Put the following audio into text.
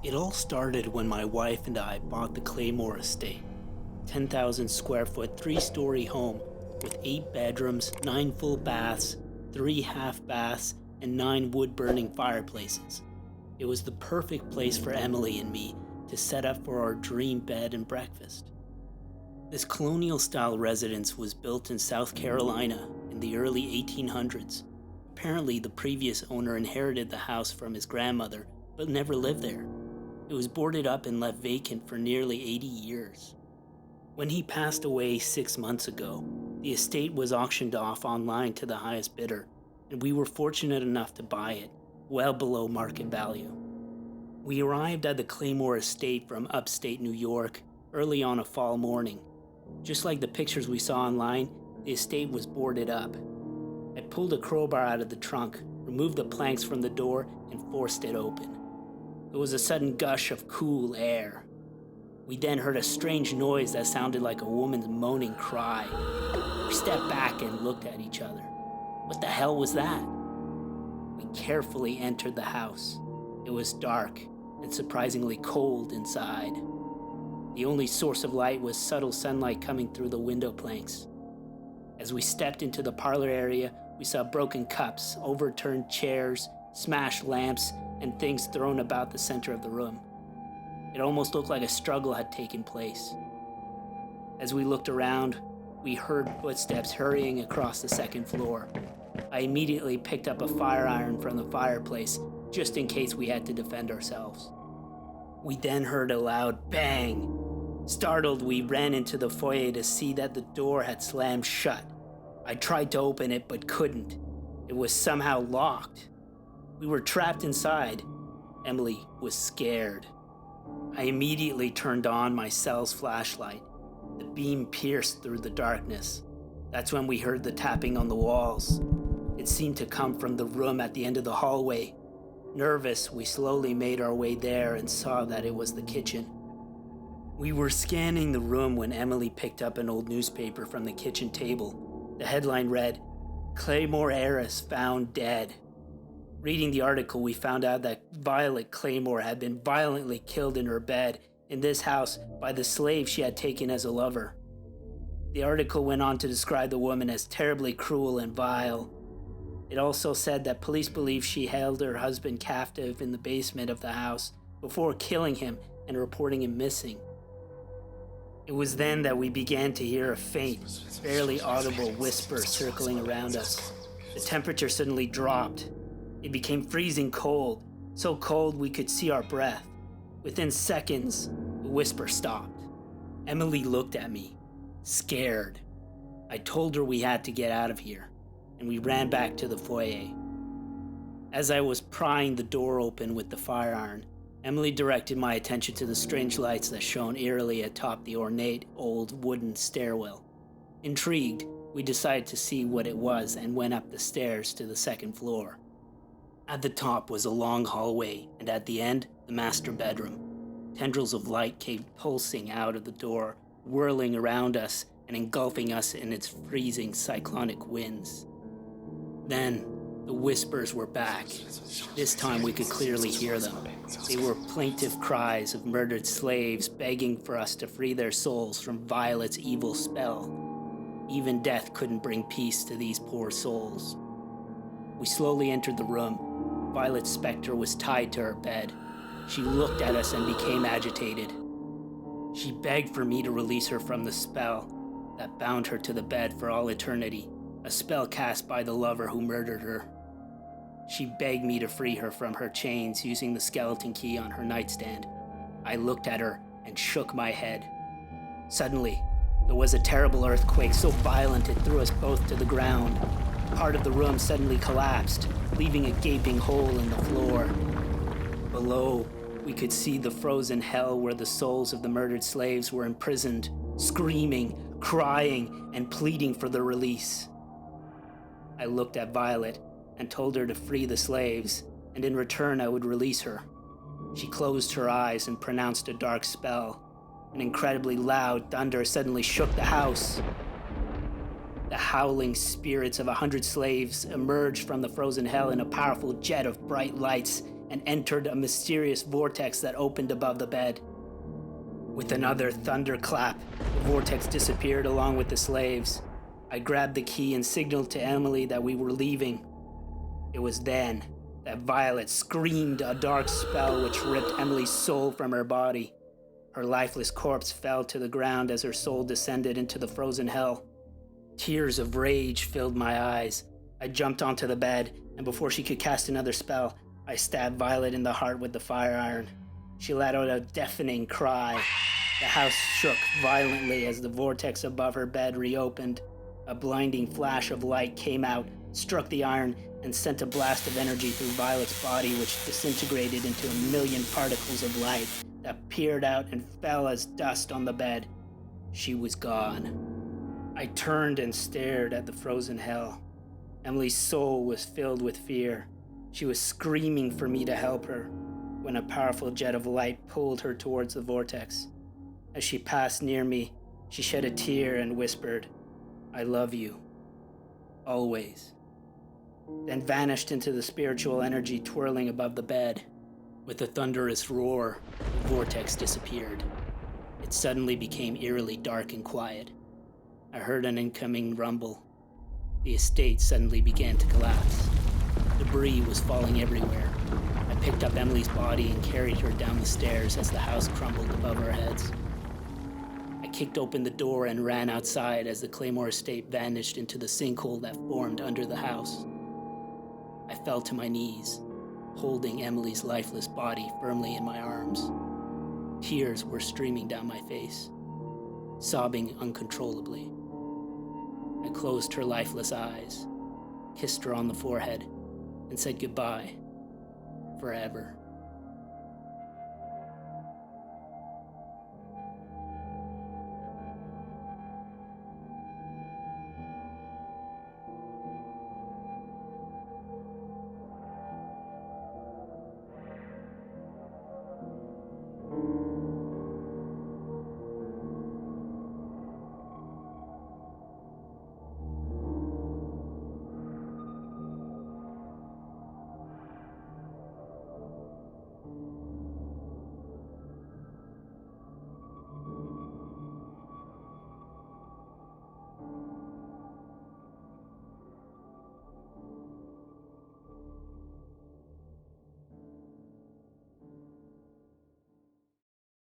It all started when my wife and I bought the Claymore estate, 10,000 square foot, 3-story home with 8 bedrooms, 9 full baths, 3 half baths, and 9 wood-burning fireplaces. It was the perfect place for Emily and me to set up for our dream bed and breakfast. This colonial-style residence was built in South Carolina in the early 1800s. Apparently, the previous owner inherited the house from his grandmother, but never lived there. It was boarded up and left vacant for nearly 80 years. When he passed away 6 months ago, the estate was auctioned off online to the highest bidder, and we were fortunate enough to buy it, well below market value. We arrived at the Claymore estate from upstate New York early on a fall morning. Just like the pictures we saw online, the estate was boarded up. I pulled a crowbar out of the trunk, removed the planks from the door, and forced it open. There was a sudden gush of cool air. We then heard a strange noise that sounded like a woman's moaning cry. We stepped back and looked at each other. What the hell was that? We carefully entered the house. It was dark and surprisingly cold inside. The only source of light was subtle sunlight coming through the window planks. As we stepped into the parlor area, we saw broken cups, overturned chairs, smashed lamps, and things thrown about the center of the room. It almost looked like a struggle had taken place. As we looked around, we heard footsteps hurrying across the second floor. I immediately picked up a fire iron from the fireplace, just in case we had to defend ourselves. We then heard a loud bang. Startled, we ran into the foyer to see that the door had slammed shut. I tried to open it but couldn't. It was somehow locked. We were trapped inside. Emily was scared. I immediately turned on my cell's flashlight. The beam pierced through the darkness. That's when we heard the tapping on the walls. It seemed to come from the room at the end of the hallway. Nervous, we slowly made our way there and saw that it was the kitchen. We were scanning the room when Emily picked up an old newspaper from the kitchen table. The headline read, "Claymore heiress found dead." Reading the article, we found out that Violet Claymore had been violently killed in her bed in this house by the slave she had taken as a lover. The article went on to describe the woman as terribly cruel and vile. It also said that police believe she held her husband captive in the basement of the house before killing him and reporting him missing. It was then that we began to hear a faint, barely audible whisper circling around us. The temperature suddenly dropped. It became freezing cold, so cold we could see our breath. Within seconds, the whisper stopped. Emily looked at me, scared. I told her we had to get out of here, and we ran back to the foyer. As I was prying the door open with the fire iron, Emily directed my attention to the strange lights that shone eerily atop the ornate old wooden stairwell. Intrigued, we decided to see what it was and went up the stairs to the second floor. At the top was a long hallway, and at the end, the master bedroom. Tendrils of light came pulsing out of the door, whirling around us and engulfing us in its freezing cyclonic winds. Then, the whispers were back. This time we could clearly hear them. They were plaintive cries of murdered slaves begging for us to free their souls from Violet's evil spell. Even death couldn't bring peace to these poor souls. We slowly entered the room. Violet's specter was tied to her bed. She looked at us and became agitated. She begged for me to release her from the spell that bound her to the bed for all eternity, a spell cast by the lover who murdered her. She begged me to free her from her chains using the skeleton key on her nightstand. I looked at her and shook my head. Suddenly, there was a terrible earthquake so violent it threw us both to the ground. Part of the room suddenly collapsed, leaving a gaping hole in the floor. Below, we could see the frozen hell where the souls of the murdered slaves were imprisoned, screaming, crying, and pleading for their release. I looked at Violet and told her to free the slaves, and in return I would release her. She closed her eyes and pronounced a dark spell. An incredibly loud thunder suddenly shook the house. The howling spirits of 100 slaves emerged from the frozen hell in a powerful jet of bright lights and entered a mysterious vortex that opened above the bed. With another thunderclap, the vortex disappeared along with the slaves. I grabbed the key and signaled to Emily that we were leaving. It was then that Violet screamed a dark spell which ripped Emily's soul from her body. Her lifeless corpse fell to the ground as her soul descended into the frozen hell. Tears of rage filled my eyes. I jumped onto the bed, and before she could cast another spell, I stabbed Violet in the heart with the fire iron. She let out a deafening cry. The house shook violently as the vortex above her bed reopened. A blinding flash of light came out, struck the iron, and sent a blast of energy through Violet's body, which disintegrated into a million particles of light that peered out and fell as dust on the bed. She was gone. I turned and stared at the frozen hell. Emily's soul was filled with fear. She was screaming for me to help her when a powerful jet of light pulled her towards the vortex. As she passed near me, she shed a tear and whispered, "I love you. Always." Then vanished into the spiritual energy twirling above the bed. With a thunderous roar, the vortex disappeared. It suddenly became eerily dark and quiet. I heard an incoming rumble. The estate suddenly began to collapse. Debris was falling everywhere. I picked up Emily's body and carried her down the stairs as the house crumbled above our heads. I kicked open the door and ran outside as the Claymore estate vanished into the sinkhole that formed under the house. I fell to my knees, holding Emily's lifeless body firmly in my arms. Tears were streaming down my face, sobbing uncontrollably. I closed her lifeless eyes, kissed her on the forehead, and said goodbye forever.